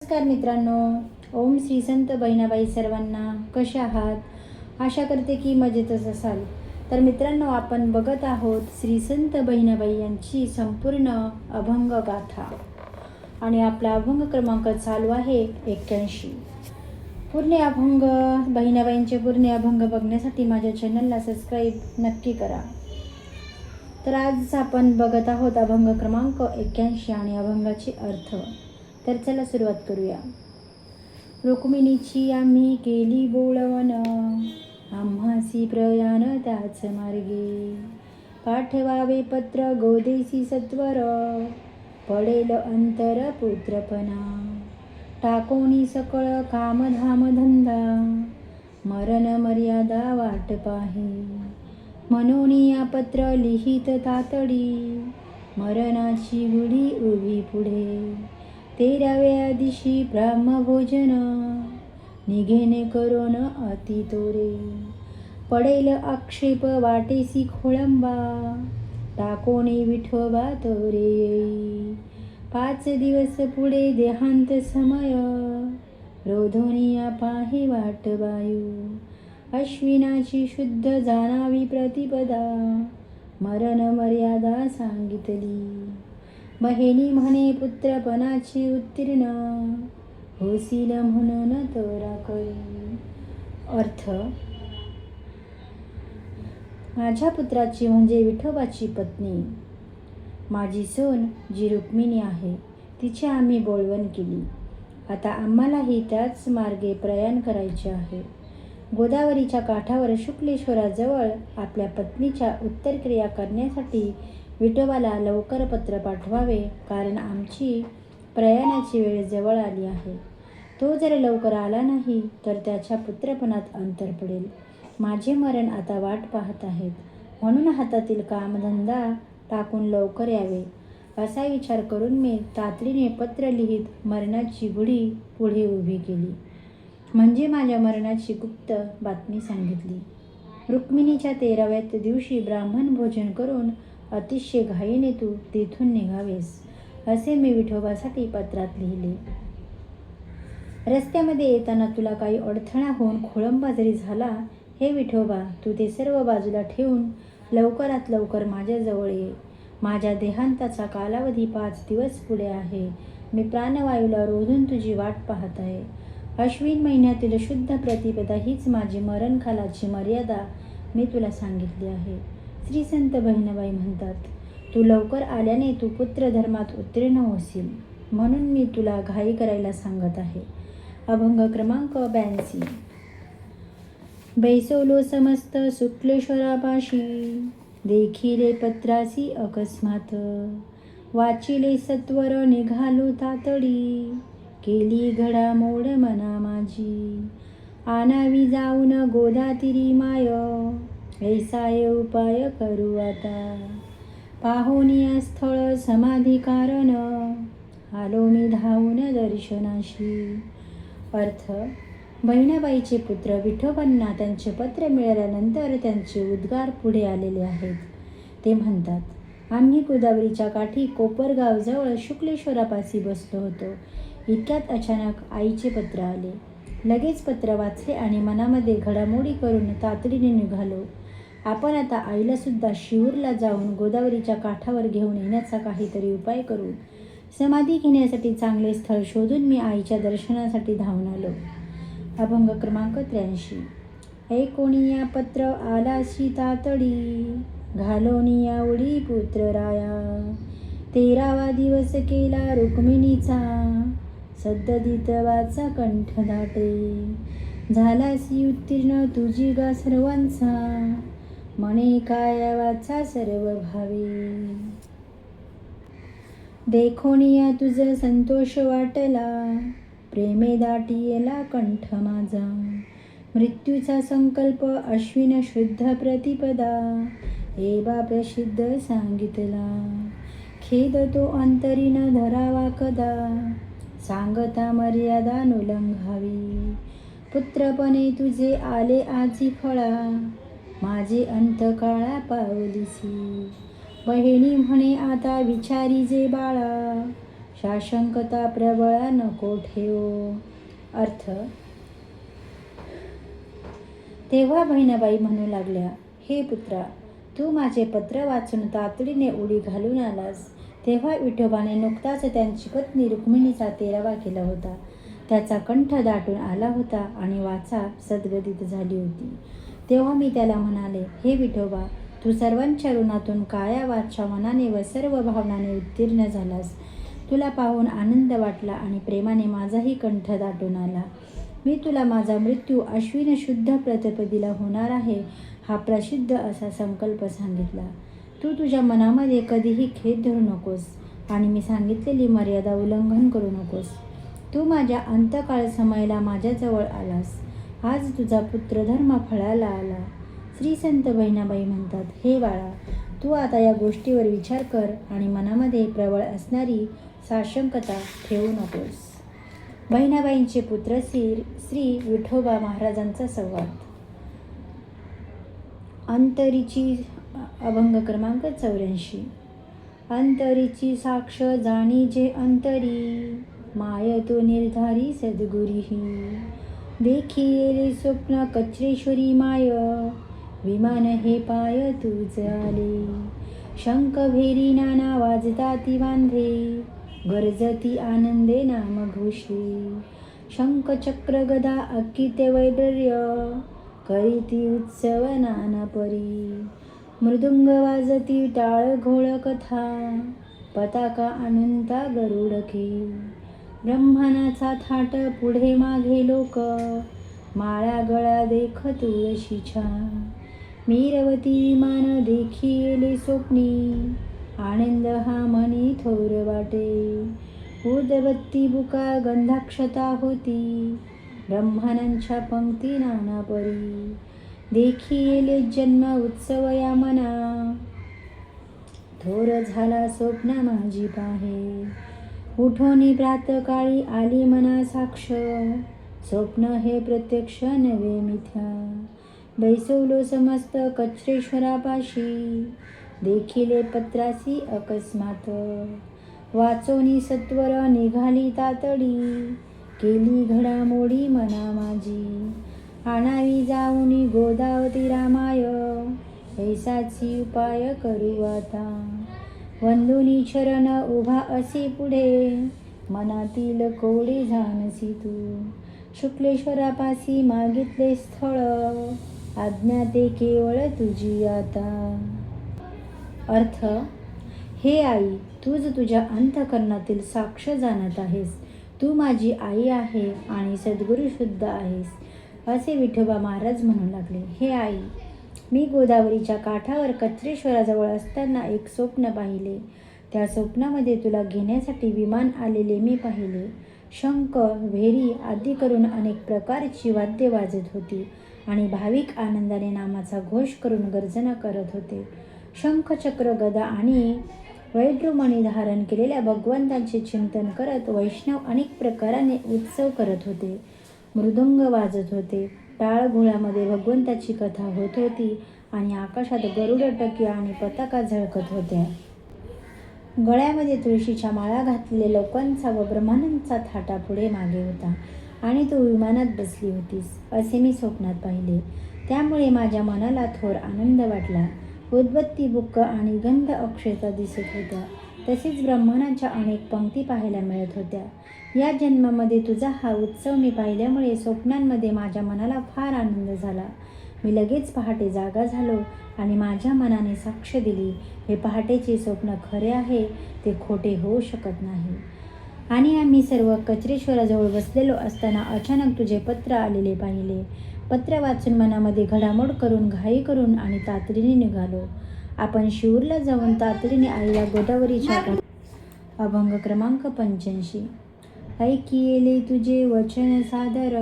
नमस्कार मित्रांनो. ओम श्री संत बहिणाबाई सर्वांना. कशा आहात? आशा करते की मजेतच असाल. तर मित्रांनो, आपण बघत आहोत श्री संत बहिणाबाई यांची संपूर्ण अभंग गाथा आणि आपला अभंग क्रमांक चालू आहे 81. पूर्ण अभंग बहिणाबाईंचे पूर्ण अभंग बघण्यासाठी माझ्या चॅनलला सबस्क्राईब नक्की करा. तर आज आपण बघत आहोत अभंग क्रमांक 81 आणि अभंगाचे अर्थ. तर चला सुरुवात करूया. रुक्मिणीची आम्ही केली बोळवण, आम्हासी प्रयाण त्याच मार्गे. पाठवावे पत्र गोदेसी सत्वर, पडेल अंतर पुत्रपणा. टाकोनी सकळ कामधाम धंदा, मरण मर्यादा वाट पाहे. म्हणून या पत्र लिहित तातडी, मरणाची गुढी उभी पुढे. 13व्या दिवशी ब्रह्मभोजन, निघेने करोन अति तोरे. पडेल आक्षेप वाटेसी खोळंबा, टाकोनी विठोबा तोरे येई. 5 दिवस पुढे देहांत समय, रोधोनिया पाही वाट वायू. अश्विनाची शुद्ध जाणावी प्रतिपदा, मरण मर्यादा सांगितली. बहिणी म्हणे पुत्रपणाची उत्तीर्ण, होसील म्हणून तोरा कळी. अर्थ: माझ्या पुत्राची म्हणजे विठोबाची पत्नी माझी सून जी रुक्मिणी आहे, तिची आम्ही बोळवण केली. आता आम्हालाही त्याच मार्गे प्रयाण करायचे आहे. गोदावरीच्या काठावर शुक्लेश्वराजवळ आपल्या पत्नीच्या उत्तरक्रिया करण्यासाठी विठोबाला लवकर पत्र पाठवावे, कारण आमची प्रयाणाची वेळ जवळ आली आहे. तो जर लवकर आला नाही तर त्याच्या पुत्रपणात अंतर पडेल. माझे मरण आता वाट पाहत आहेत, म्हणून हातातील कामधंदा टाकून लवकर यावे, असा विचार करून मी तातडीने पत्र लिहित मरणाची गुढी पुढे उभी केली, म्हणजे माझ्या मरणाची गुप्त बातमी सांगितली. रुक्मिणीच्या 13व्या दिवशी ब्राह्मण भोजन करून अतिशय घाईने तू तेथून निघावेस, असे मी विठोबासाठी पत्रात लिहिले. रस्त्यामध्ये येताना तुला काही अडथळा होऊन खोळंबा जरी झाला, हे विठोबा तू ते सर्व बाजूला ठेवून लवकरात लवकर माझ्याजवळ ये. माझ्या देहांताचा कालावधी 5 दिवस पुढे आहे. मी प्राणवायूला रोधून तुझी वाट पाहत आहे. अश्विन महिन्यातील शुद्ध प्रतिपदा हीच माझी मरणकालाची मर्यादा मी तुला सांगितली आहे. श्री संत बहिणाबाई म्हणतात, तू लवकर आल्याने तू पुत्रधर्मात उत्तीर्ण होशील, म्हणून मी तुला घाई करायला सांगत आहे. अभंग क्रमांक 82. बैसवलो समस्त शुक्लेश्वरापाशी, देखिले पत्रासी अकस्मात. वाचिले सत्वर निघालो तातडी, केली घडामोड मना माझी. आनावी जाऊन गोदातीरी माय, ऐसाय उपाय करू आता. पाहोनिया स्थळ समाधी कारण, आलो मी धावून दर्शनाशी. अर्थ: बहिणाबाईचे पुत्र विठोबांना त्यांचे पत्र मिळाल्यानंतर त्यांचे उद्गार पुढे आलेले आहेत. ते म्हणतात, आम्ही गोदावरीच्या काठी कोपरगावजवळ शुक्लेश्वरापाशी बसलो होतो. इतक्यात अचानक आईचे पत्र आले. लगेच पत्र वाचले आणि मनामध्ये घडामोडी करून तातडीने निघालो. आपण आता आईला सुद्धा शिऊरला जाऊन गोदावरीच्या काठावर घेऊन येण्याचा काहीतरी उपाय करू. समाधी घेण्यासाठी चांगले स्थळ शोधून मी आईच्या दर्शनासाठी धावून आलो. अभंग क्रमांक 83. ऐकोनिया पत्र आलाशी तातडी, घालोनिया उडी पुत्रराया. 13वा दिवस केला रुक्मिणीचा, सद्ददित वाचा कंठ दाटे. झालासी उत्तीर्ण तुझी गा सर्वांचा, मने काय वाचा सर्व भावे. देखोनिया तुझ संतोष वाटला, प्रेमे दाटियला कंठ माझा. मृत्यूचा संकल्प अश्विन शुद्ध प्रतिपदा, एवा प्रसिद्ध सांगितला. खेद तो अंतरीन धरावा कदा, सांगता मर्यादा नुलंघावी. पुत्रपणे तुझे आले आजी फळा, माझे अंतकाळा पावलीसी. बहिणी म्हणे आता विचारी जे बाळा, साशंकता प्रबळा नको ठेवो. अर्थ: तेव्हा बहिणाबाई म्हणू लागल्या, हे पुत्रा, तू माझे पत्र वाचून तातडीने उडी घालून आलास तेव्हा विठोबाने नुकताच त्यांची पत्नी रुक्मिणीचा तेरावा केला होता. त्याचा कंठ दाटून आला होता आणि वाचा सद्गदित झाली होती. तेव्हा मी त्याला म्हणाले, हे विठोबा, तू सर्वांच्या ऋणातून काया वाचा मनाने व सर्व भावनाने उत्तीर्ण झालास. तुला पाहून आनंद वाटला आणि प्रेमाने माझाही कंठ दाटून आला. मी तुला माझा मृत्यू अश्विन शुद्ध प्रतिपदीला होणार आहे हा प्रसिद्ध असा संकल्प सांगितला. तू तुझ्या मनामध्ये कधीही खेद धरू नकोस आणि मी सांगितलेली मर्यादा उल्लंघन करू नकोस. तू माझ्या अंतकाळ समयला माझ्याजवळ आलास. आज तुझा पुत्रधर्म फळाला आला. श्री संत बहिणाबाई म्हणतात, हे बाळा, तू आता या गोष्टीवर विचार कर आणि मनामध्ये प्रबळ असणारी साशंकता ठेवू नकोस. बहिणाबाईंचे पुत्र श्री विठोबा महाराजांचा संवाद. अंतरीची अभंग क्रमांक 84. अंतरीची साक्ष जाणी जे अंतरी, माय तो निर्धारी सद्गुरीही. देखी येले स्वप्न कचरेश्वरी माय, विमान हे पाय तूच आले. शंख भेरी नाना वाजता ती वांधे, गरजती आनंदे नाम घोषे. शंख चक्र गदा अक्कित वैदर्य, करीती उत्सव नाना परी. मृदुंग वाजती टाळ घोळ कथा, पताका अनंता गरुडखे. ब्रह्मानाचा थाट पुढे मागे लोक, माळा गळा देख तुळशीच्या. मीरवती विमान देखी येले स्वप्नी, आनंद हा मनी थोर वाटे. उदबत्ती बुका गंधाक्षता होती, ब्रह्मांच्या पंक्ती नाना परी. देखी येले जन्म उत्सव या मना, थोर झाला स्वप्न माझी पाहे. उठोनी प्रातकाळी आली मना साक्ष, स्वप्न हे प्रत्यक्ष नवे मिथ्या. बैसवलो समस्त कचरेश्वरापाशी, देखिले पत्रासी अकस्मात. वाचोनी सत्वर निघाली तातडी, केली घडामोडी मना माझी. आणावी जाऊनी गोदावती रामाय, ऐसाची उपाय करू आता. वंदुनी चरण उभा असी पुढे, मनातील कोडी जाणसी तू. शुक्लेश्वरापासी मागितले स्थळ, आज्ञा ते केवळ तुझी आता. अर्थ: हे आई, तूच तुझ्या अंतःकरणातील साक्ष जाणत आहेस. तू माझी आई आहे आणि सद्गुरू शुद्ध आहेस, असे विठोबा महाराज म्हणू लागले. हे आई, मी गोदावरीच्या काठावर कचरेश्वराजवळ असताना एक स्वप्न पाहिले. त्या स्वप्नामध्ये तुला घेण्यासाठी विमान आलेले मी पाहिले. शंख, भेरी आदी करून अनेक प्रकारची वाद्ये वाजत होती आणि भाविक आनंदाने नामाचा घोष करून गर्जना करत होते. शंख, चक्र, गदा आणि वैद्रुमणी धारण केलेल्या भगवंतांचे चिंतन करत वैष्णव अनेक प्रकाराने उत्सव करत होते. मृदुंग वाजत होते. टाळघोळामध्ये भगवंताची कथा होत होती आणि आकाशात गरुड टकी आणि पताका झळकत होत्या. गळ्यामध्ये तुळशीच्या माळा घातलेल्या लोकांचा व ब्रह्मानंदाचा थाटा पुढे मागे होता आणि तू विमानात बसली होतीस, असे मी स्वप्नात पाहिले. त्यामुळे माझ्या मनाला थोर आनंद वाटला. उदबत्ती, बुक्क आणि गंध अक्षता दिसत होत्या. तसेच ब्रह्मांडाच्या अनेक पंक्ती पाहायला मिळत होत्या. या जन्मामध्ये तुझा हा उत्सव मी पाहिल्यामुळे स्वप्नांमध्ये माझ्या मनाला फार आनंद झाला. मी लगेच पहाटे जागा झालो आणि माझ्या मनाने साक्ष दिली, हे पहाटेचे स्वप्न खरे आहे, ते खोटे होऊ शकत नाही. आणि आम्ही सर्व कचरेश्वराजवळ बसलेलो असताना अचानक तुझे पत्र आलेले पाहिले. पत्र वाचून मनामध्ये घडामोड करून घाई करून आणि तातडीने निघालो. आपण शिऊरला जाऊन तातडीने आईला गोदावरीच्या अभंग क्रमांक 85. ऐकिले तुझे वचन सादर,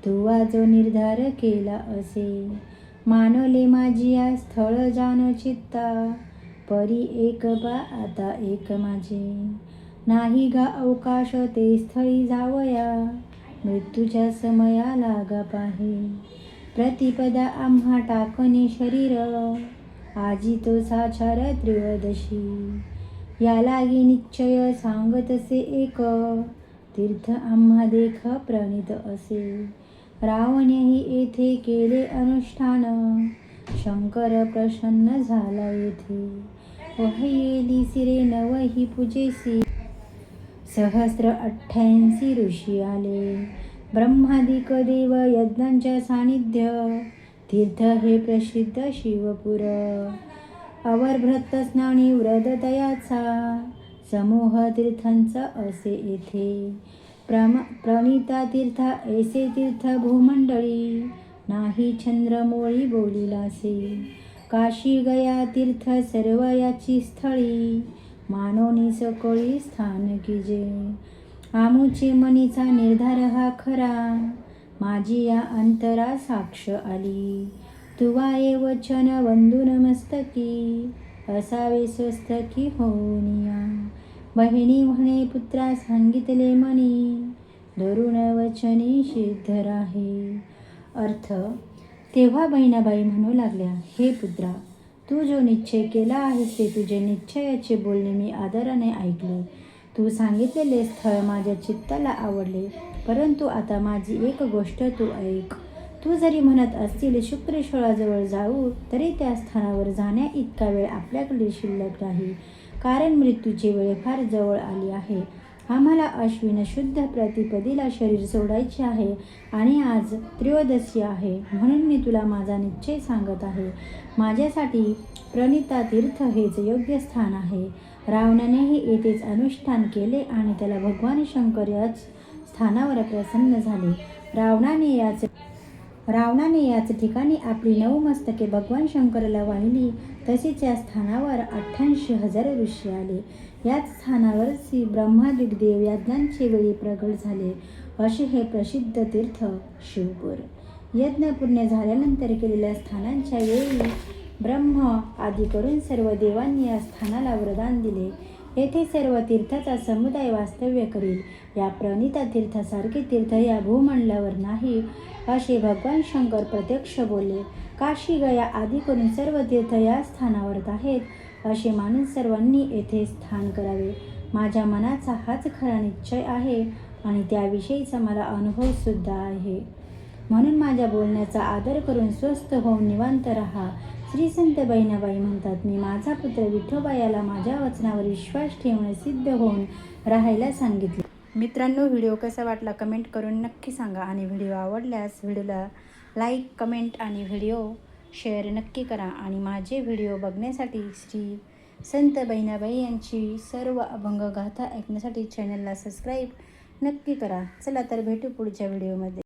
तू जो निर्धार केला असे. मानले माझी या स्थळ जाण चित्ता, परी एक बा आता एक माझे. नाही गा अवकाश ते स्थळी जावया, मृत्यूच्या समया लागा पाहे. प्रतिपदा आम्हा टाकणे शरीर, आजी तो साचार त्रियोदशी. या लागी निश्चय सांगतसे एक, तीर्थ आम्हा देख प्रणित असे. रावणेही येथे केले अनुष्ठान, शंकर प्रसन्न झाला येथे. वहयेली सिरे नवही पूजेसी, सहस्र 88 ऋषी आले. ब्रह्मादिक देव यज्ञांच्या सानिध्य, तीर्थ हे प्रसिद्ध शिवपुर. अवर्भृत स्नानी व्रत तयाचा, समूह तीर्थांचा असे येथे. प्रणिता तीर्थ ऐसे तीर्थ भूमंडळी, नाही चंद्रमोळी बोलिलासे. काशी गया तीर्थ सर्व याची स्थळी, मानोनी सकळी स्थान कीजे. आमुचे मनीचा निर्धार हा खरा, माझी या अंतरा साक्ष आली. तुवाये वचन वंदून मस्तकी, असावे स्वस्तकी होऊनिया. बहिणी म्हणे पुत्रा सांगितले मनी, धरून वचनी सिद्ध राही. अर्थ: तेव्हा बहिणाबाई म्हणू लागल्या, हे पुत्रा, तू जो निश्चय केला आहेस ते तुझे निश्चयाचे बोलणे मी आदराने ऐकले. तू सांगितलेले स्थळ माझ्या चित्ताला आवडले. परंतु आता माझी एक गोष्ट तू ऐक. तू जरी म्हणत असतील शुक्रशोळाजवळ जाऊ, तरी त्या स्थानावर जाण्या इतका वेळ आपल्याकडे शिल्लक नाही, कारण मृत्यूची वेळ फार जवळ आली आहे. आम्हाला अश्विन शुद्ध प्रतिपदीला शरीर सोडायचे आहे आणि आज त्रयोदशी आहे. म्हणून मी तुला माझा निश्चय सांगत आहे. माझ्यासाठी प्रणिता तीर्थ हेच योग्य स्थान आहे. रावणानेही येथेच अनुष्ठान केले आणि त्याला भगवान शंकर याच स्थानावर प्रसन्न झाले. रावणाने याच ठिकाणी आपली 9 मस्तके भगवान शंकराला वाहिली. तसेच या स्थानावर 88,000 ऋषी आले. याच स्थानावर श्री ब्रह्मादिक देव यज्ञांचे वेळी प्रगट झाले. असे हे प्रसिद्ध तीर्थ शिवपूर. यज्ञ पूर्ण झाल्यानंतर केलेल्या स्थानांच्या वेळी ब्रह्म आदी करून सर्व देवांनी या स्थानाला वरदान दिले. येथे सर्व तीर्थाचा समुदाय वास्तव्य करील. या प्रणिता तीर्थासारखे तीर्थ या भूमंडलावर नाही, असे भगवान शंकर प्रत्यक्ष बोलले. काशी गया आदी करून सर्व तीर्थ या स्थानावर आहेत, असे मानून सर्वांनी येथे स्थान करावे. माझ्या मनाचा हाच खरा निश्चय आहे आणि त्याविषयीचा मला अनुभव सुद्धा आहे. म्हणून माझ्या बोलण्याचा आदर करून स्वस्थ होऊन निवांत राहा. श्री संत बहिणाबाई म्हणतात, मी माझा पुत्र विठोबा याला माझ्या वचनावर विश्वास ठेवून सिद्ध होऊन राहायला सांगितले. मित्रांनो, व्हिडिओ कसा वाटला कमेंट करून नक्की सांगा आणि व्हिडिओ आवडल्यास व्हिडिओला लाईक, कमेंट आणि व्हिडिओ शेअर नक्की करा. आणि माझे व्हिडिओ बघण्यासाठी श्री संत बहिणाबाई यांची सर्व अभंगगाथा ऐकण्यासाठी चॅनलला सबस्क्राईब नक्की करा. चला तर भेटू पुढच्या व्हिडिओमध्ये.